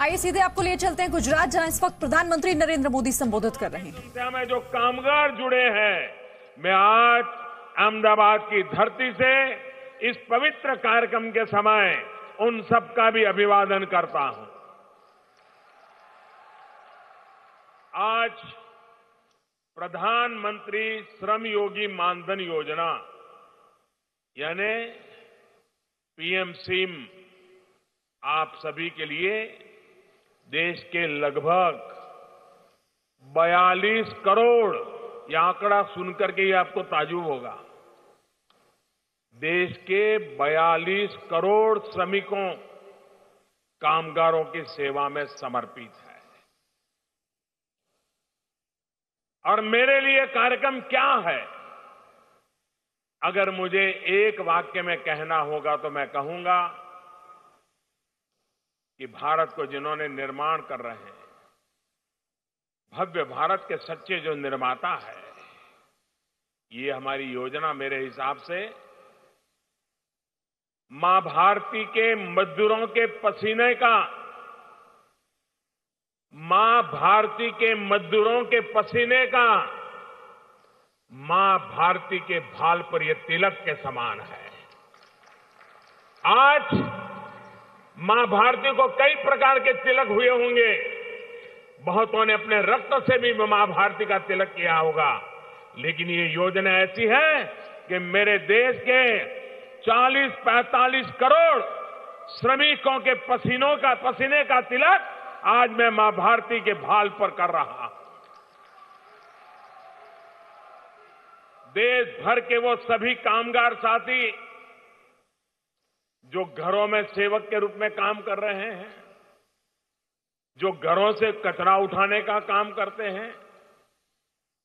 आइए सीधे आपको लिए चलते हैं गुजरात, जहां इस वक्त प्रधानमंत्री नरेंद्र मोदी संबोधित कर रहे हैं। में जो कामगार जुड़े हैं, मैं आज अहमदाबाद की धरती से इस पवित्र कार्यक्रम के समय उन सबका भी अभिवादन करता हूं। आज प्रधानमंत्री श्रम योगी मानधन योजना यानी पीएम सीएम आप सभी के लिए देश के लगभग 42 करोड़, यह आंकड़ा सुनकर के ही आपको ताज्जुब होगा, देश के 42 करोड़ श्रमिकों, कामगारों की सेवा में समर्पित है। और मेरे लिए कार्यक्रम क्या है? अगर मुझे एक वाक्य में कहना होगा तो मैं कहूंगा कि भारत को जिन्होंने निर्माण कर रहे हैं, भव्य भारत के सच्चे जो निर्माता है, ये हमारी योजना मेरे हिसाब से मां भारती के मजदूरों के पसीने का, मां भारती के मजदूरों के पसीने का, मां भारती के भाल पर यह तिलक के समान है। आज मां भारती को कई प्रकार के तिलक हुए होंगे, बहुतों ने अपने रक्त से भी मां भारती का तिलक किया होगा, लेकिन ये योजना ऐसी है कि मेरे देश के 40-45 करोड़ श्रमिकों के पसीने का तिलक आज मैं मां भारती के भाल पर कर रहा हूं। देश भर के वो सभी कामगार साथी जो घरों में सेवक के रूप में काम कर रहे हैं, जो घरों से कचरा उठाने का काम करते हैं,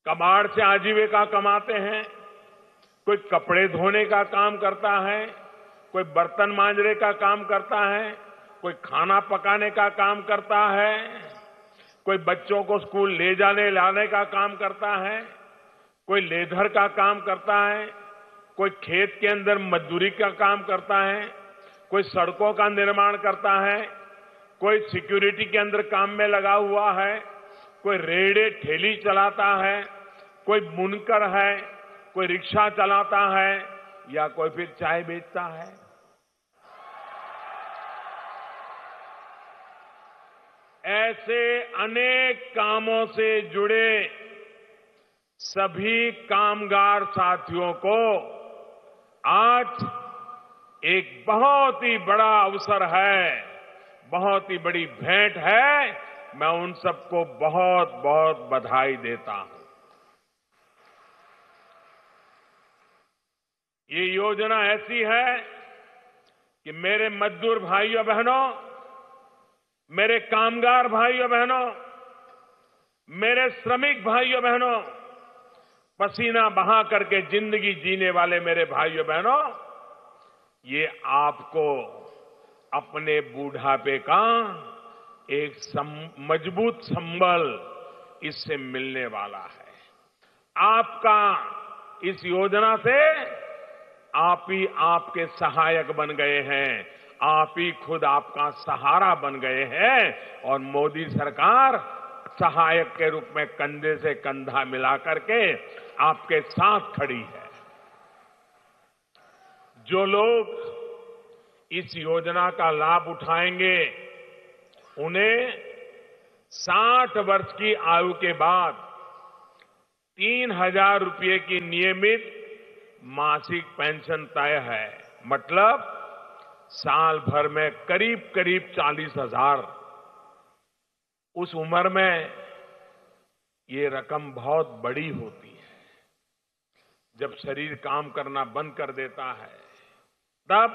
कबाड़ से आजीविका कमाते हैं, कोई कपड़े धोने का काम करता है, कोई बर्तन मांजने का काम करता है, कोई खाना पकाने का काम करता है, कोई बच्चों को स्कूल ले जाने लाने का काम करता है, कोई लेबर का काम करता है, कोई खेत के अंदर मजदूरी का काम करता है, कोई सड़कों का निर्माण करता है, कोई सिक्योरिटी के अंदर काम में लगा हुआ है, कोई रेहड़ी ठेली चलाता है, कोई बुनकर है, कोई रिक्शा चलाता है, या कोई फिर चाय बेचता है। ऐसे अनेक कामों से जुड़े सभी कामगार साथियों को आज एक बहुत ही बड़ा अवसर है, बहुत ही बड़ी भेंट है। मैं उन सबको बहुत बहुत बधाई देता हूं। ये योजना ऐसी है कि मेरे मजदूर भाइयों बहनों, मेरे कामगार भाइयों बहनों, मेरे श्रमिक भाइयों बहनों, पसीना बहा करके जिंदगी जीने वाले मेरे भाइयों बहनों, ये आपको अपने बुढ़ापे का एक मजबूत संबल इससे मिलने वाला है। आपका इस योजना से आप ही आपके सहायक बन गए हैं, आप ही खुद आपका सहारा बन गए हैं, और मोदी सरकार सहायक के रूप में कंधे से कंधा मिला करके आपके साथ खड़ी है। जो लोग इस योजना का लाभ उठाएंगे, उन्हें 60 वर्ष की आयु के बाद 3,000 रुपये की नियमित मासिक पेंशन तय है। मतलब साल भर में करीब करीब 40,000। उस उम्र में ये रकम बहुत बड़ी होती है। जब शरीर काम करना बंद कर देता है, तब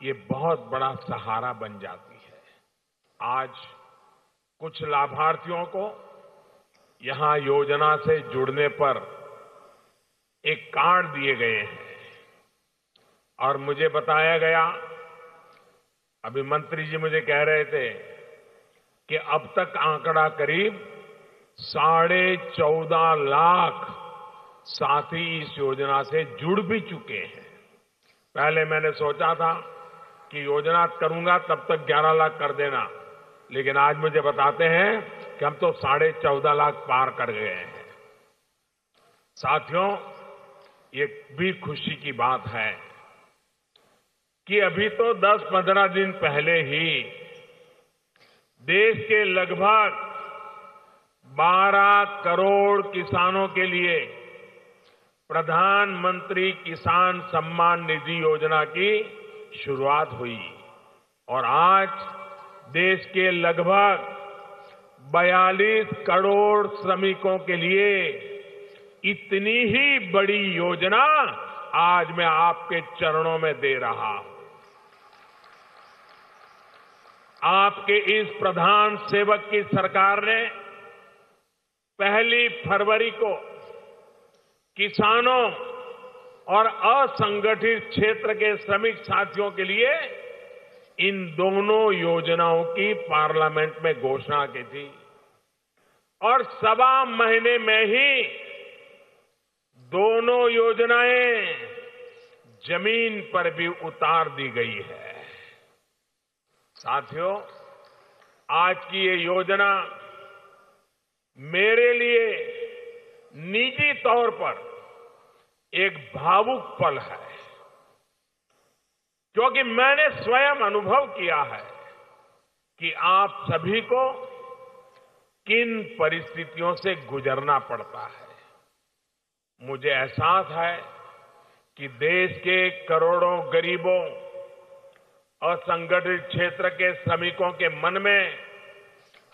ये बहुत बड़ा सहारा बन जाती है। आज कुछ लाभार्थियों को यहां योजना से जुड़ने पर एक कार्ड दिए गए हैं, और मुझे बताया गया, अभी मंत्री जी मुझे कह रहे थे कि अब तक आंकड़ा करीब 14.5 लाख साथी इस योजना से जुड़ भी चुके हैं। पहले मैंने सोचा था कि योजना करूंगा तब तक 11 लाख कर देना, लेकिन आज मुझे बताते हैं कि हम तो 14.5 लाख पार कर गए हैं। साथियों, ये भी खुशी की बात है कि अभी तो 10-15 दिन पहले ही देश के लगभग 12 करोड़ किसानों के लिए प्रधानमंत्री किसान सम्मान निधि योजना की शुरुआत हुई और आज देश के लगभग 42 करोड़ श्रमिकों के लिए इतनी ही बड़ी योजना आज मैं आपके चरणों में दे रहा हूं। आपके इस प्रधान सेवक की सरकार ने 1 फरवरी को किसानों और असंगठित क्षेत्र के श्रमिक साथियों के लिए इन दोनों योजनाओं की पार्लियामेंट में घोषणा की थी और 1.25 महीने में ही दोनों योजनाएं जमीन पर भी उतार दी गई है। साथियों, आज की ये योजना मेरे लिए निजी तौर पर एक भावुक पल है, क्योंकि मैंने स्वयं अनुभव किया है कि आप सभी को किन परिस्थितियों से गुजरना पड़ता है। मुझे एहसास है कि देश के करोड़ों गरीबों, असंगठित क्षेत्र के श्रमिकों के मन में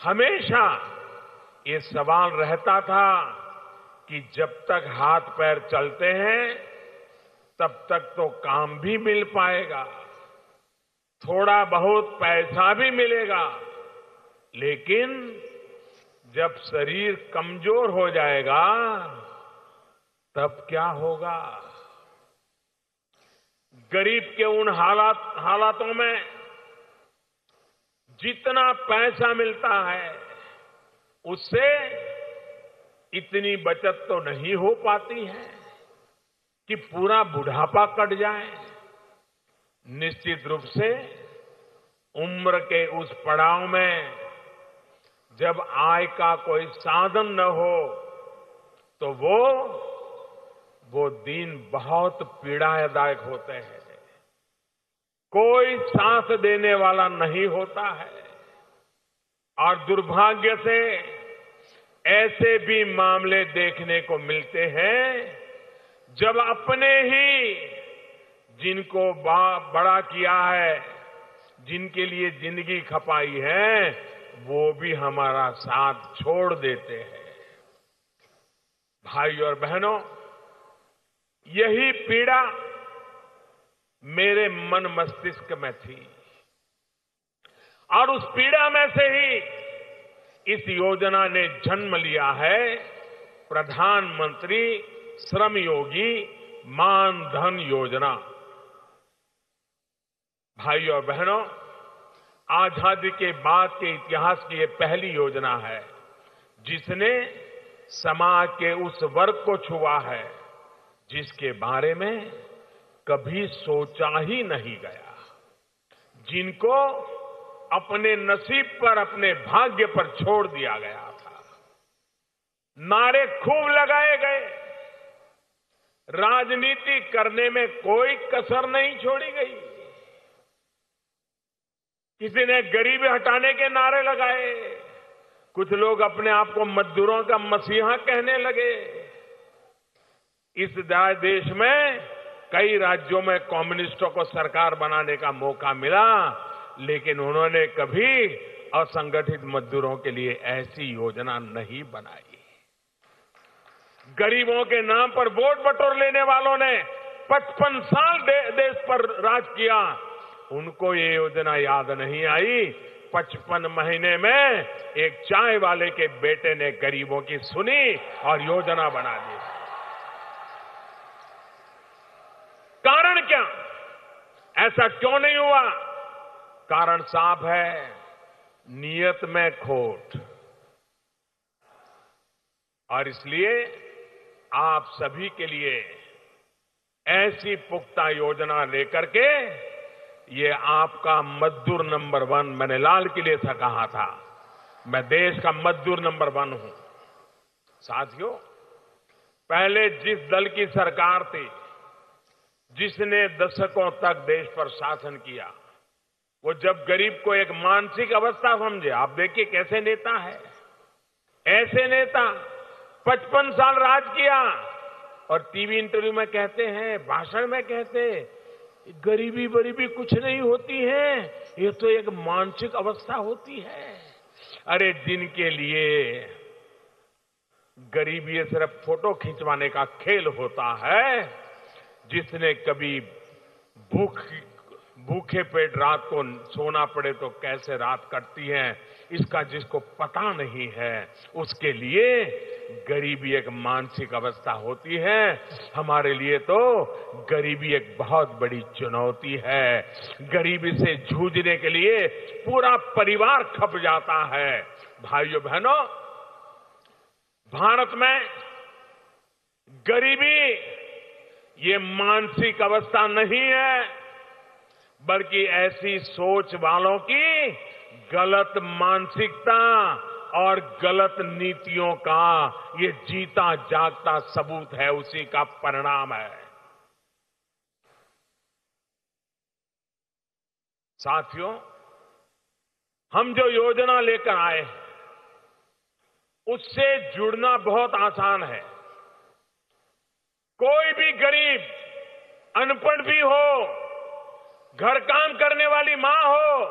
हमेशा ये सवाल रहता था कि जब तक हाथ पैर चलते हैं तब तक तो काम भी मिल पाएगा, थोड़ा बहुत पैसा भी मिलेगा, लेकिन जब शरीर कमजोर हो जाएगा तब क्या होगा। गरीब के उन हालातों में जितना पैसा मिलता है उससे इतनी बचत तो नहीं हो पाती है कि पूरा बुढ़ापा कट जाए। निश्चित रूप से उम्र के उस पड़ाव में जब आय का कोई साधन न हो तो वो दिन बहुत पीड़ादायक होते हैं। कोई सांस देने वाला नहीं होता है और दुर्भाग्य से ऐसे भी मामले देखने को मिलते हैं जब अपने ही जिनको बड़ा किया है, जिनके लिए जिंदगी खपाई है, वो भी हमारा साथ छोड़ देते हैं। भाई और बहनों, यही पीड़ा मेरे मन मस्तिष्क में थी और उस पीड़ा में से ही इस योजना ने जन्म लिया है प्रधानमंत्री श्रम योगी मान धन योजना। भाइयों और बहनों, आजादी के बाद के इतिहास की ये पहली योजना है जिसने समाज के उस वर्ग को छुआ है जिसके बारे में कभी सोचा ही नहीं गया, जिनको अपने नसीब पर, अपने भाग्य पर छोड़ दिया गया था। नारे खूब लगाए गए, राजनीति करने में कोई कसर नहीं छोड़ी गई। किसी ने गरीबी हटाने के नारे लगाए, कुछ लोग अपने आप को मजदूरों का मसीहा कहने लगे। इस देश में कई राज्यों में कम्युनिस्टों को सरकार बनाने का मौका मिला, लेकिन उन्होंने कभी असंगठित मजदूरों के लिए ऐसी योजना नहीं बनाई। गरीबों के नाम पर वोट बटोर लेने वालों ने 55 साल देश पर राज किया, उनको ये योजना याद नहीं आई। 55 महीने में एक चाय वाले के बेटे ने गरीबों की सुनी और योजना बना दी। कारण क्या? ऐसा क्यों नहीं हुआ? कारण साफ है, नीयत में खोट। और इसलिए आप सभी के लिए ऐसी पुख्ता योजना लेकर के ये आपका मजदूर नंबर 1, मैंने लाल किले से कहा था, मैं देश का मजदूर नंबर 1 हूं। साथियों, पहले जिस दल की सरकार थी, जिसने दशकों तक देश पर शासन किया, वो जब गरीब को एक मानसिक अवस्था समझे, आप देखिए कैसे नेता है, ऐसे नेता 55 साल राज किया और टीवी इंटरव्यू में कहते हैं, भाषण में कहते हैं, गरीबी बरीबी कुछ नहीं होती है, ये तो एक मानसिक अवस्था होती है। अरे जिनके लिए गरीबी सिर्फ फोटो खिंचवाने का खेल होता है, जिसने कभी भूखे पेट रात को सोना पड़े तो कैसे रात कटती है, इसका जिसको पता नहीं है, उसके लिए गरीबी एक मानसिक अवस्था होती है। हमारे लिए तो गरीबी एक बहुत बड़ी चुनौती है। गरीबी से जूझने के लिए पूरा परिवार खप जाता है। भाइयों बहनों, भारत में गरीबी ये मानसिक अवस्था नहीं है, बल्कि ऐसी सोच वालों की गलत मानसिकता और गलत नीतियों का ये जीता जागता सबूत है, उसी का परिणाम है। साथियों, हम जो योजना लेकर आए हैं, उससे जुड़ना बहुत आसान है। कोई भी गरीब, अनपढ़ भी हो, घर काम करने वाली मां हो,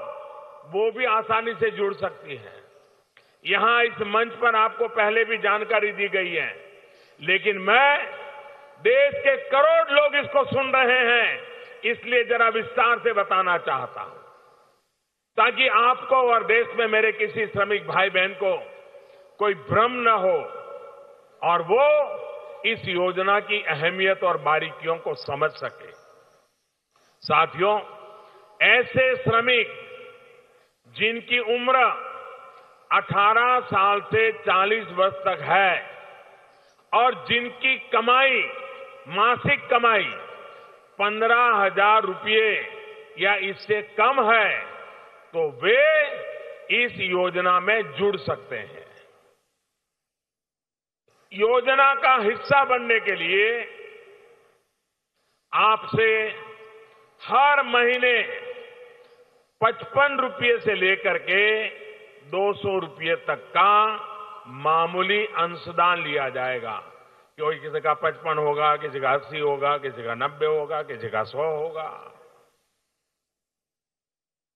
वो भी आसानी से जुड़ सकती है। यहां इस मंच पर आपको पहले भी जानकारी दी गई है, लेकिन मैं देश के करोड़ लोग इसको सुन रहे हैं, इसलिए जरा विस्तार से बताना चाहता हूं, ताकि आपको और देश में मेरे किसी श्रमिक भाई बहन को कोई भ्रम न हो और वो इस योजना की अहमियत और बारीकियों को समझ सके। साथियों, ऐसे श्रमिक जिनकी उम्र 18 साल से 40 वर्ष तक है और जिनकी कमाई, मासिक कमाई 15,000 रुपये या इससे कम है, तो वे इस योजना में जुड़ सकते हैं। योजना का हिस्सा बनने के लिए आपसे हर महीने 55 रुपये से लेकर के 200 रुपये तक का मामूली अंशदान लिया जाएगा। कोई किसी का 55 होगा, किसी का 80 होगा, किसी का 90 होगा, किसी का 100 होगा।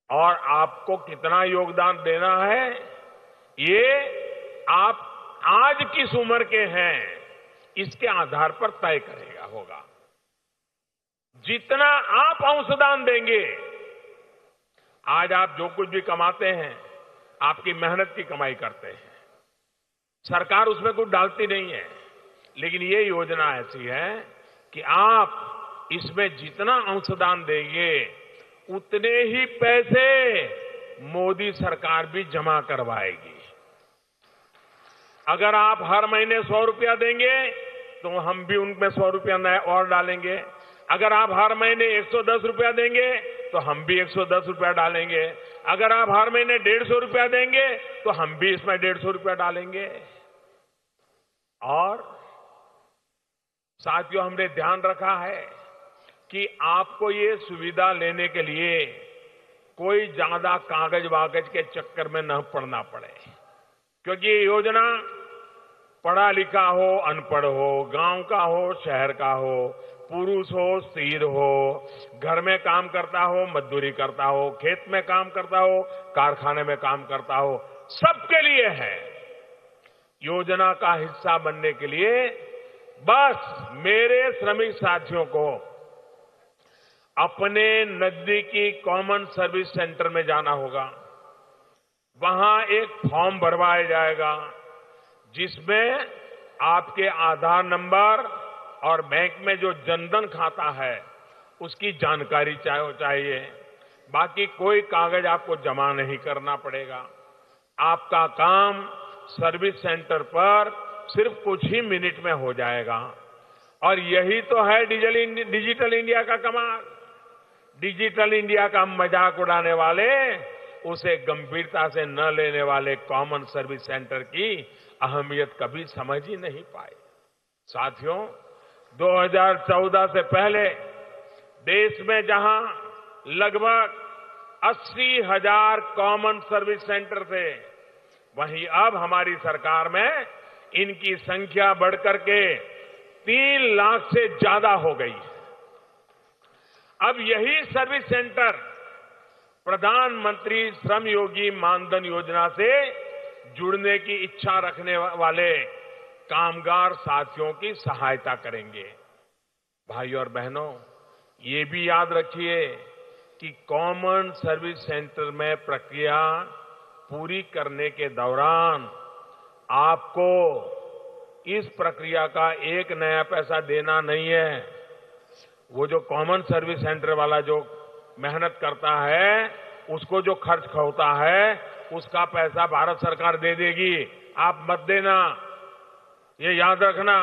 और आपको कितना योगदान देना है, ये आप आज किस उम्र के हैं, इसके आधार पर तय करेगा होगा। जितना आप अंशदान देंगे, आज आप जो कुछ भी कमाते हैं, आपकी मेहनत की कमाई करते हैं, सरकार उसमें कुछ डालती नहीं है, लेकिन ये योजना ऐसी है कि आप इसमें जितना अंशदान देंगे, उतने ही पैसे मोदी सरकार भी जमा करवाएगी। अगर आप हर महीने 100 रुपया देंगे, तो हम भी उनमें 100 रुपया नए और डालेंगे। अगर आप हर महीने 110 रुपया देंगे, तो हम भी 110 रुपया डालेंगे। अगर आप हर महीने 150 रुपया देंगे, तो हम भी इसमें 150 रुपया डालेंगे। और साथियों, हमने ध्यान रखा है कि आपको ये सुविधा लेने के लिए कोई ज्यादा कागज वागज के चक्कर में न पड़ना पड़े, क्योंकि ये योजना पढ़ा लिखा हो, अनपढ़ हो, गांव का हो, शहर का हो, पुरुष हो, स्त्री हो, घर में काम करता हो, मजदूरी करता हो, खेत में काम करता हो, कारखाने में काम करता हो, सबके लिए है। योजना का हिस्सा बनने के लिए बस मेरे श्रमिक साथियों को अपने नजदीकी कॉमन सर्विस सेंटर में जाना होगा। वहां एक फॉर्म भरवाया जाएगा, जिसमें आपके आधार नंबर और बैंक में जो जनधन खाता है, उसकी जानकारी चाहिए। बाकी कोई कागज आपको जमा नहीं करना पड़ेगा। आपका काम सर्विस सेंटर पर सिर्फ कुछ ही मिनट में हो जाएगा। और यही तो है डिजिटल इंडिया का कमाल। डिजिटल इंडिया का मजाक उड़ाने वाले उसे गंभीरता से न लेने वाले कॉमन सर्विस सेंटर की अहमियत कभी समझ ही नहीं पाए। साथियों, 2014 से पहले देश में जहां लगभग 80,000 कॉमन सर्विस सेंटर थे, वहीं अब हमारी सरकार में इनकी संख्या बढ़कर के 3 लाख से ज्यादा हो गई है। अब यही सर्विस सेंटर प्रधानमंत्री श्रम योगी मानधन योजना से जुड़ने की इच्छा रखने वाले कामगार साथियों की सहायता करेंगे। भाइयों और बहनों, ये भी याद रखिए कि कॉमन सर्विस सेंटर में प्रक्रिया पूरी करने के दौरान आपको इस प्रक्रिया का एक नया पैसा देना नहीं है। वो जो कॉमन सर्विस सेंटर वाला जो मेहनत करता है, उसको जो खर्च होता है, उसका पैसा भारत सरकार दे देगी। आप मत देना, ये याद रखना।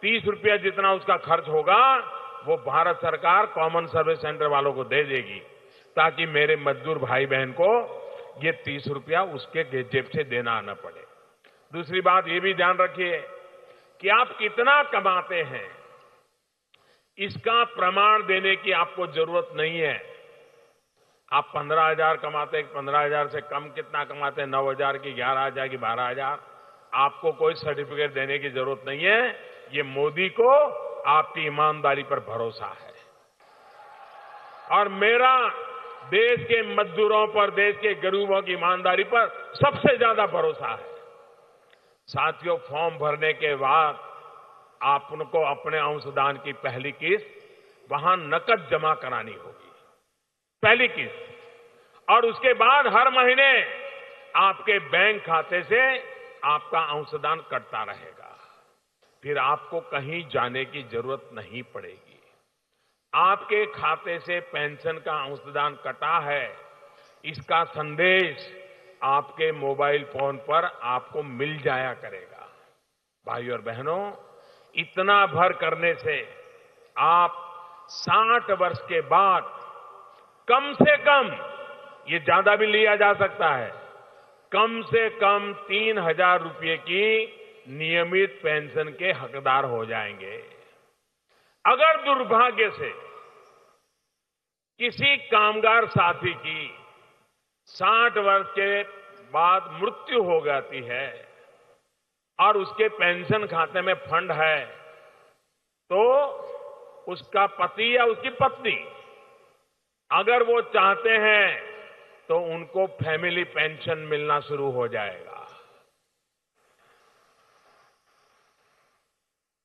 30 रुपया जितना उसका खर्च होगा वो भारत सरकार कॉमन सर्विस सेंटर वालों को दे देगी, ताकि मेरे मजदूर भाई बहन को ये 30 रुपया उसके जेब से देना न पड़े। दूसरी बात ये भी ध्यान रखिए कि आप कितना कमाते हैं, इसका प्रमाण देने की आपको जरूरत नहीं है। आप 15,000 कमाते हैं, 15,000 से कम कितना कमाते हैं, 9,000 की, 11,000 की, 12,000, आपको कोई सर्टिफिकेट देने की जरूरत नहीं है। ये मोदी को आपकी ईमानदारी पर भरोसा है और मेरा देश के मजदूरों पर, देश के गरीबों की ईमानदारी पर सबसे ज्यादा भरोसा है। साथियों, फॉर्म भरने के बाद आपको अपने अंशदान की पहली किस्त वहां नकद जमा करानी होगी, पहली किस्त, और उसके बाद हर महीने आपके बैंक खाते से आपका अंशदान कटता रहेगा। फिर आपको कहीं जाने की जरूरत नहीं पड़ेगी। आपके खाते से पेंशन का अंशदान कटा है, इसका संदेश आपके मोबाइल फोन पर आपको मिल जाया करेगा। भाइयों और बहनों, इतना भर करने से आप 60 वर्ष के बाद कम से कम, ये ज्यादा भी लिया जा सकता है, कम से कम 3,000 रुपये की नियमित पेंशन के हकदार हो जाएंगे। अगर दुर्भाग्य से किसी कामगार साथी की 60 वर्ष के बाद मृत्यु हो जाती है और उसके पेंशन खाते में फंड है, तो उसका पति या उसकी पत्नी अगर वो चाहते हैं तो उनको फैमिली पेंशन मिलना शुरू हो जाएगा।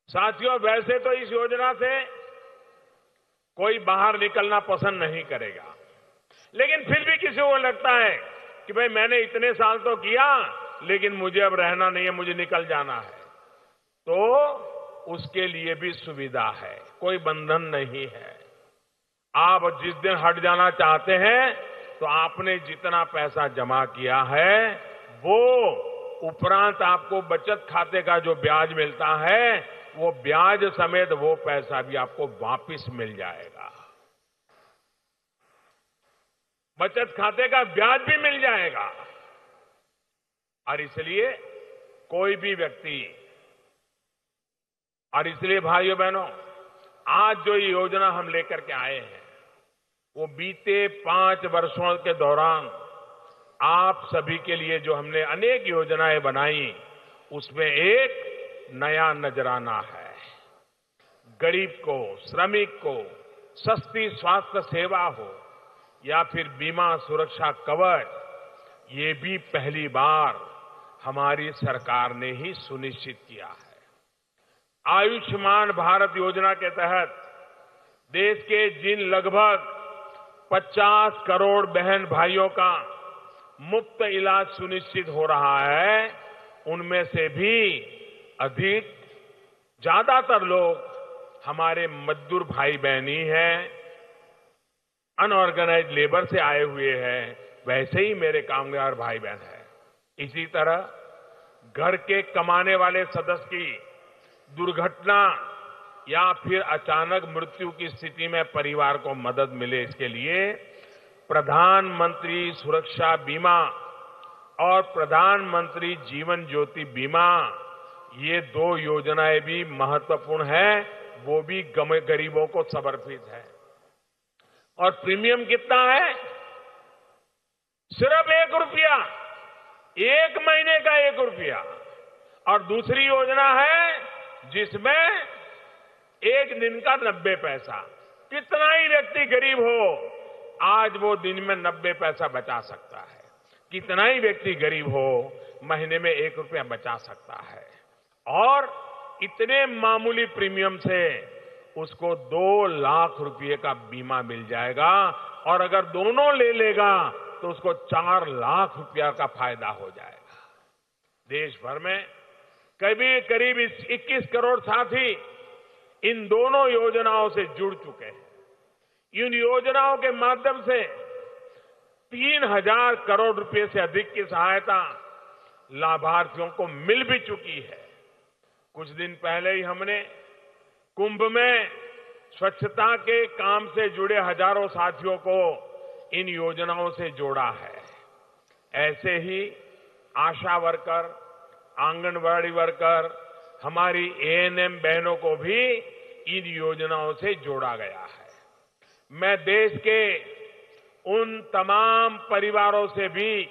साथियों, वैसे तो इस योजना से कोई बाहर निकलना पसंद नहीं करेगा, लेकिन फिर भी किसी को लगता है कि भाई मैंने इतने साल तो किया, लेकिन मुझे अब रहना नहीं है, मुझे निकल जाना है, तो उसके लिए भी सुविधा है, कोई बंधन नहीं है। आप जिस दिन हट जाना चाहते हैं तो आपने जितना पैसा जमा किया है वो उपरांत आपको बचत खाते का जो ब्याज मिलता है, वो ब्याज समेत वो पैसा भी आपको वापस मिल जाएगा। बचत खाते का ब्याज भी मिल जाएगा। और इसलिए कोई भी व्यक्ति, और इसलिए भाइयों बहनों, आज जो ये योजना हम लेकर के आए हैं, वो बीते 5 वर्षों के दौरान आप सभी के लिए जो हमने अनेक योजनाएं बनाई, उसमें एक नया नजराना है। गरीब को, श्रमिक को सस्ती स्वास्थ्य सेवा हो या फिर बीमा सुरक्षा कवच, ये भी पहली बार हमारी सरकार ने ही सुनिश्चित किया है। आयुष्मान भारत योजना के तहत देश के जिन लगभग 50 करोड़ बहन भाइयों का मुफ्त इलाज सुनिश्चित हो रहा है, उनमें से भी अधिक, ज्यादातर लोग हमारे मजदूर भाई बहन ही हैं, अनऑर्गेनाइज लेबर से आए हुए हैं, वैसे ही मेरे कामगार भाई बहन हैं। इसी तरह घर के कमाने वाले सदस्य की दुर्घटना या फिर अचानक मृत्यु की स्थिति में परिवार को मदद मिले, इसके लिए प्रधानमंत्री सुरक्षा बीमा और प्रधानमंत्री जीवन ज्योति बीमा, ये 2 योजनाएं भी महत्वपूर्ण है, वो भी गरीबों को समर्पित है। और प्रीमियम कितना है? सिर्फ 1 रुपया, 1 महीने का 1 रुपया। और दूसरी योजना है जिसमें 1 दिन का 90 पैसा। कितना ही व्यक्ति गरीब हो, आज वो दिन में 90 पैसा बचा सकता है। कितना ही व्यक्ति गरीब हो, महीने में 1 रुपया बचा सकता है। और इतने मामूली प्रीमियम से उसको 2 लाख रुपए का बीमा मिल जाएगा, और अगर दोनों ले लेगा तो उसको 4 लाख रुपया का फायदा हो जाएगा। देश भर में करीब 21 करोड़ साथी इन दोनों योजनाओं से जुड़ चुके हैं। इन योजनाओं के माध्यम से 3,000 करोड़ रुपए से अधिक की सहायता लाभार्थियों को मिल भी चुकी है। कुछ दिन पहले ही हमने कुंभ में स्वच्छता के काम से जुड़े हजारों साथियों को इन योजनाओं से जोड़ा है। ऐसे ही आशा वर्कर, आंगनबाड़ी वर्कर, हमारी एएनएम बहनों को भी इन योजनाओं से जोड़ा गया है। मैं देश के उन तमाम परिवारों से भी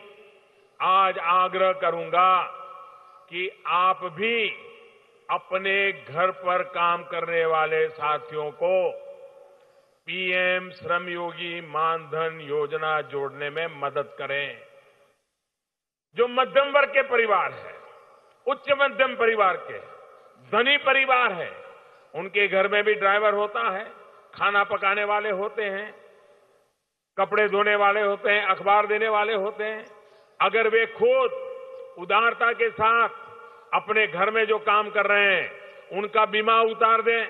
आज आग्रह करूंगा कि आप भी अपने घर पर काम करने वाले साथियों को पीएम श्रमयोगी मानधन योजना जोड़ने में मदद करें। जो मध्यम वर्ग के परिवार है, उच्च मध्यम परिवार के, धनी परिवार है, उनके घर में भी ड्राइवर होता है, खाना पकाने वाले होते हैं, कपड़े धोने वाले होते हैं, अखबार देने वाले होते हैं। अगर वे खुद उदारता के साथ अपने घर में जो काम कर रहे हैं उनका बीमा उतार दें,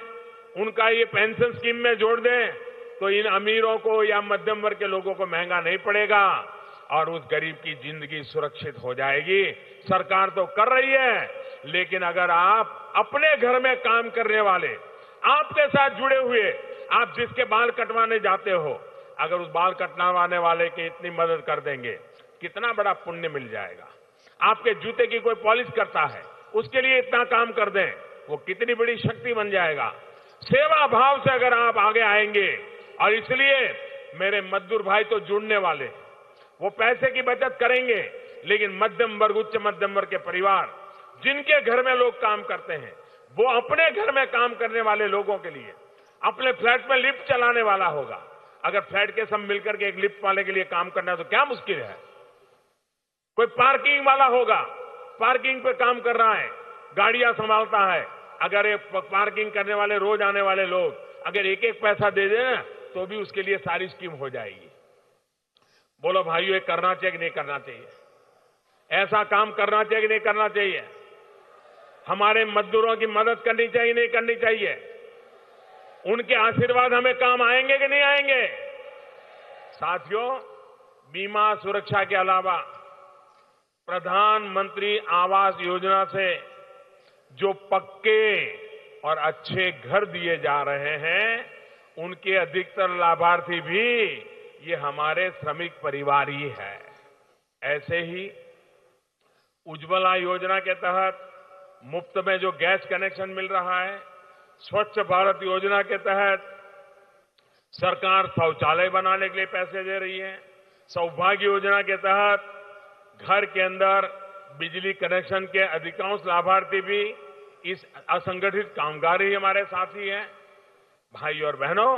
उनका ये पेंशन स्कीम में जोड़ दें, तो इन अमीरों को या मध्यम वर्ग के लोगों को महंगा नहीं पड़ेगा और उस गरीब की जिंदगी सुरक्षित हो जाएगी। सरकार तो कर रही है, लेकिन अगर आप अपने घर में काम करने वाले, आपके साथ जुड़े हुए, आप जिसके बाल कटवाने जाते हो, अगर उस बाल कटवाने वाले की इतनी मदद कर देंगे, कितना बड़ा पुण्य मिल जाएगा। आपके जूते की कोई पॉलिश करता है, उसके लिए इतना काम कर दें, वो कितनी बड़ी शक्ति बन जाएगा। सेवा भाव से अगर आप आगे आएंगे, और इसलिए मेरे मजदूर भाई तो जुड़ने वाले, वो पैसे की बचत करेंगे, लेकिन मध्यम वर्ग, उच्च मध्यम वर्ग के परिवार जिनके घर में लोग काम करते हैं, वो अपने घर में काम करने वाले लोगों के लिए अपने फ्लैट में लिफ्ट चलाने वाला होगा। अगर फ्लैट के सब मिलकर के एक लिफ्ट वाले के लिए काम करना है तो क्या मुश्किल है। कोई पार्किंग वाला होगा, पार्किंग पे काम कर रहा है, गाड़ियां संभालता है, अगर ये पार्किंग करने वाले, रोज आने वाले लोग अगर एक एक पैसा दे दें तो भी उसके लिए सारी स्कीम हो जाएगी। बोलो भाइयों, ये करना चाहिए कि नहीं करना चाहिए? ऐसा काम करना चाहिए कि नहीं करना चाहिए? हमारे मजदूरों की मदद करनी चाहिए नहीं करनी चाहिए? उनके आशीर्वाद हमें काम आएंगे कि नहीं आएंगे? साथियों, बीमा सुरक्षा के अलावा प्रधानमंत्री आवास योजना से जो पक्के और अच्छे घर दिए जा रहे हैं, उनके अधिकतर लाभार्थी भी ये हमारे श्रमिक परिवार ही है। ऐसे ही उज्ज्वला योजना के तहत मुफ्त में जो गैस कनेक्शन मिल रहा है, स्वच्छ भारत योजना के तहत सरकार शौचालय बनाने के लिए पैसे दे रही है, सौभाग्य योजना के तहत घर के अंदर बिजली कनेक्शन के अधिकांश लाभार्थी भी इस असंगठित कामगार ही हमारे साथी हैं। भाई और बहनों,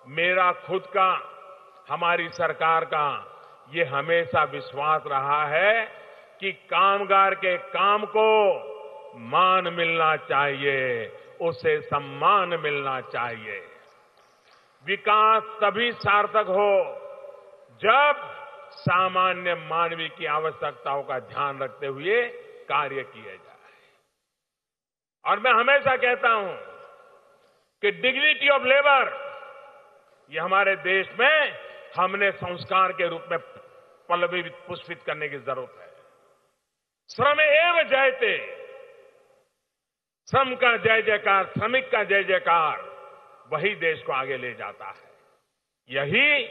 मेरा खुद का, हमारी सरकार का ये हमेशा विश्वास रहा है कि कामगार के काम को मान मिलना चाहिए, उसे सम्मान मिलना चाहिए। विकास तभी सार्थक हो जब सामान्य मानवीय की आवश्यकताओं का ध्यान रखते हुए कार्य किए जाए। और मैं हमेशा कहता हूं कि डिग्निटी ऑफ लेबर, ये हमारे देश में हमने संस्कार के रूप में पल्लवित पुष्पित करने की जरूरत है। श्रम एव जयते, श्रम का जय जयकार, श्रमिक का जय जयकार, वही देश को आगे ले जाता है। यही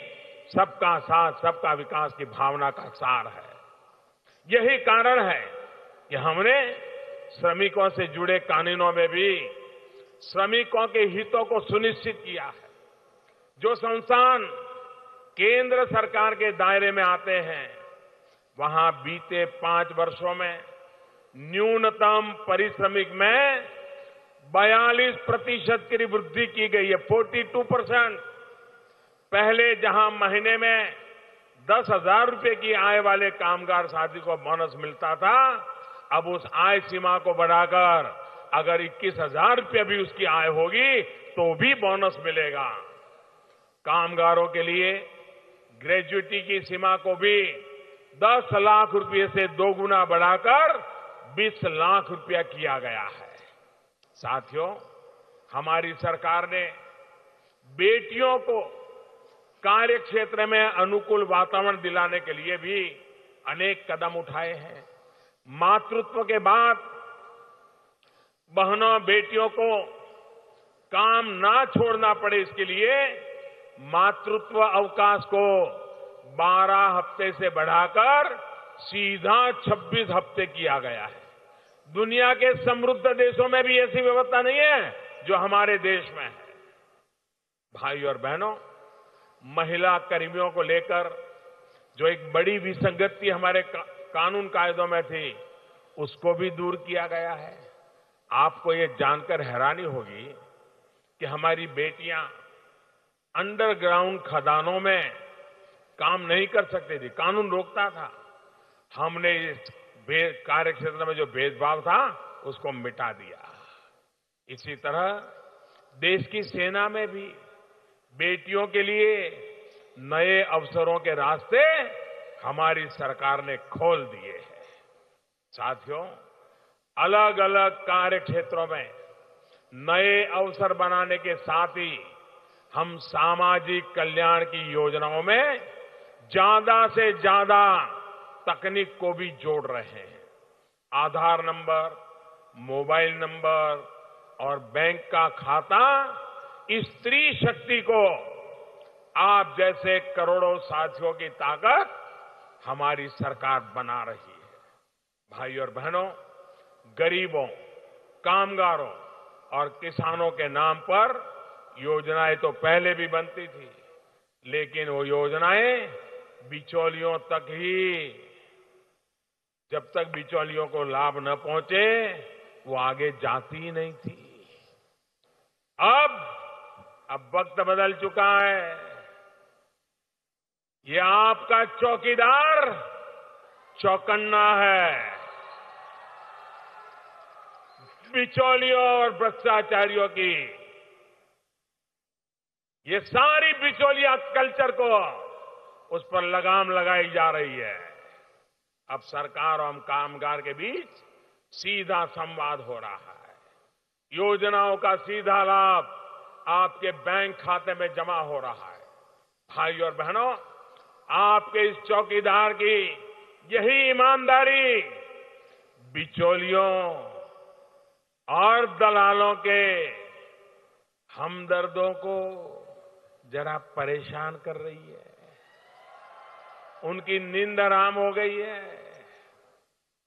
सबका साथ, सबका विकास की भावना का सार है। यही कारण है कि हमने श्रमिकों से जुड़े कानूनों में भी श्रमिकों के हितों को सुनिश्चित किया है। जो संस्थान केंद्र सरकार के दायरे में आते हैं, वहां बीते 5 वर्षों में न्यूनतम पारिश्रमिक में 42% की वृद्धि की गई है, 42%। पहले जहां महीने में 10,000 रुपए की आय वाले कामगार साथी को बोनस मिलता था, अब उस आय सीमा को बढ़ाकर अगर 21,000 रुपये भी उसकी आय होगी तो भी बोनस मिलेगा। कामगारों के लिए ग्रेजुएटी की सीमा को भी 10 लाख रुपए से 2 गुना बढ़ाकर 20 लाख रुपया किया गया है। साथियों, हमारी सरकार ने बेटियों को कार्य क्षेत्र में अनुकूल वातावरण दिलाने के लिए भी अनेक कदम उठाए हैं। मातृत्व के बाद बहनों बेटियों को काम ना छोड़ना पड़े, इसके लिए मातृत्व अवकाश को 12 हफ्ते से बढ़ाकर सीधा 26 हफ्ते किया गया है। दुनिया के समृद्ध देशों में भी ऐसी व्यवस्था नहीं है जो हमारे देश में है। भाई और बहनों, महिला कर्मियों को लेकर जो एक बड़ी विसंगति हमारे कानून कायदों में थी, उसको भी दूर किया गया है। आपको ये जानकर हैरानी होगी कि हमारी बेटियां अंडरग्राउंड खदानों में काम नहीं कर सकती थी, कानून रोकता था। हमने इस कार्य क्षेत्र में जो भेदभाव था उसको मिटा दिया। इसी तरह देश की सेना में भी बेटियों के लिए नए अवसरों के रास्ते हमारी सरकार ने खोल दिए हैं। साथियों, अलग अलग कार्य क्षेत्रों में नए अवसर बनाने के साथ ही हम सामाजिक कल्याण की योजनाओं में ज्यादा से ज्यादा तकनीक को भी जोड़ रहे हैं। आधार नंबर, मोबाइल नंबर और बैंक का खाता इस स्त्री शक्ति को, आप जैसे करोड़ों साथियों की ताकत हमारी सरकार बना रही है। भाई और बहनों, गरीबों, कामगारों और किसानों के नाम पर योजनाएं तो पहले भी बनती थी, लेकिन वो योजनाएं बिचौलियों तक ही, जब तक बिचौलियों को लाभ न पहुंचे वो आगे जाती ही नहीं थी। अब वक्त बदल चुका है। ये आपका चौकीदार चौकन्ना है। बिचौलियों और भ्रष्टाचारियों की ये सारी बिचौलिया कल्चर को उस पर लगाम लगाई जा रही है। अब सरकार और कामगार के बीच सीधा संवाद हो रहा है। योजनाओं का सीधा लाभ आपके बैंक खाते में जमा हो रहा है। भाई और बहनों, आपके इस चौकीदार की यही ईमानदारी बिचौलियों और दलालों के हमदर्दों को जरा परेशान कर रही है। उनकी नींद हराम हो गई है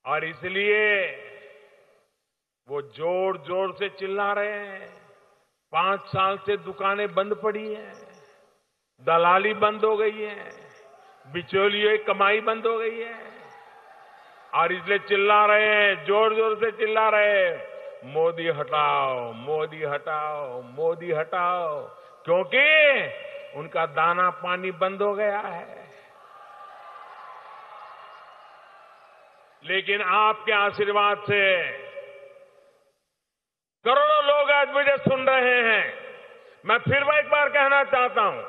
और इसलिए वो जोर जोर से चिल्ला रहे हैं। 5 साल से दुकानें बंद पड़ी हैं, दलाली बंद हो गई है, बिचौलियों की कमाई बंद हो गई है और इसलिए चिल्ला रहे हैं, जोर जोर से चिल्ला रहे हैं, मोदी हटाओ, मोदी हटाओ, मोदी हटाओ, क्योंकि उनका दाना पानी बंद हो गया है। लेकिन आपके आशीर्वाद से करोड़ों लोग आज मुझे सुन रहे हैं। मैं फिर एक बार कहना चाहता हूं,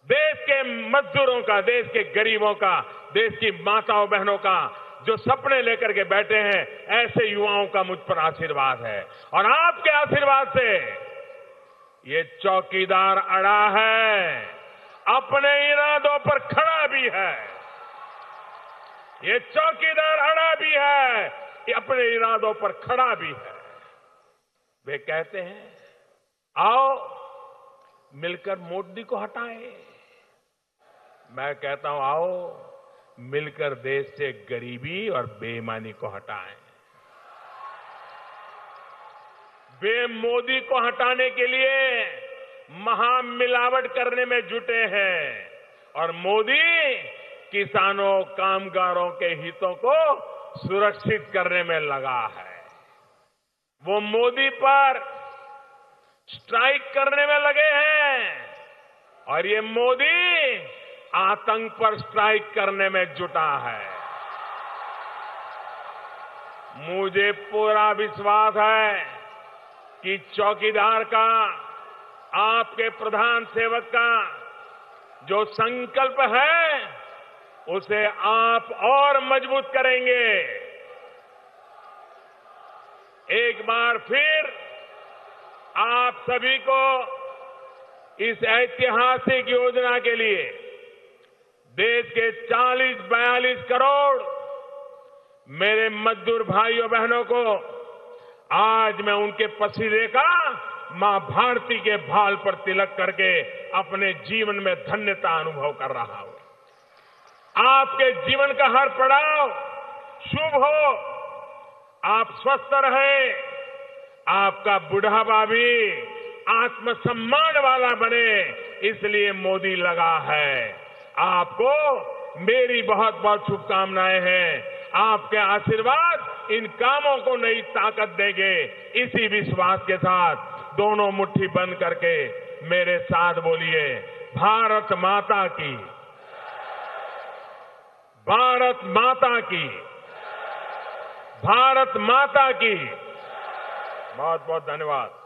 देश के मजदूरों का, देश के गरीबों का, देश की माताओं बहनों का जो सपने लेकर के बैठे हैं, ऐसे युवाओं का मुझ पर आशीर्वाद है। और आपके आशीर्वाद से ये चौकीदार अड़ा है, अपने इरादों पर खड़ा भी है। ये चौकीदार अड़ा भी है, ये अपने इरादों पर खड़ा भी है। वे कहते हैं, आओ मिलकर मोदी को हटाएं। मैं कहता हूं, आओ मिलकर देश से गरीबी और बेईमानी को हटाएं। वे मोदी को हटाने के लिए महामिलावट करने में जुटे हैं और मोदी किसानों, कामगारों के हितों को सुरक्षित करने में लगा है। वो मोदी पर स्ट्राइक करने में लगे हैं और ये मोदी आतंक पर स्ट्राइक करने में जुटा है। मुझे पूरा विश्वास है कि चौकीदार का, आपके प्रधान सेवक का जो संकल्प है उसे आप और मजबूत करेंगे। एक बार फिर आप सभी को इस ऐतिहासिक योजना के लिए देश के 40-42 करोड़ मेरे मजदूर भाइयों बहनों को आज मैं उनके पसीने का मां भारती के भाल पर तिलक करके अपने जीवन में धन्यता अनुभव कर रहा हूं। आपके जीवन का हर पड़ाव शुभ हो, आप स्वस्थ रहें, आपका बुढ़ापा भी आत्मसम्मान वाला बने, इसलिए मोदी लगा है। आपको मेरी बहुत बहुत शुभकामनाएं हैं। आपके आशीर्वाद इन कामों को नई ताकत देंगे। इसी विश्वास के साथ दोनों मुट्ठी बंद करके मेरे साथ बोलिए, भारत माता की, भारत माता की, भारत माता की। बहुत बहुत धन्यवाद।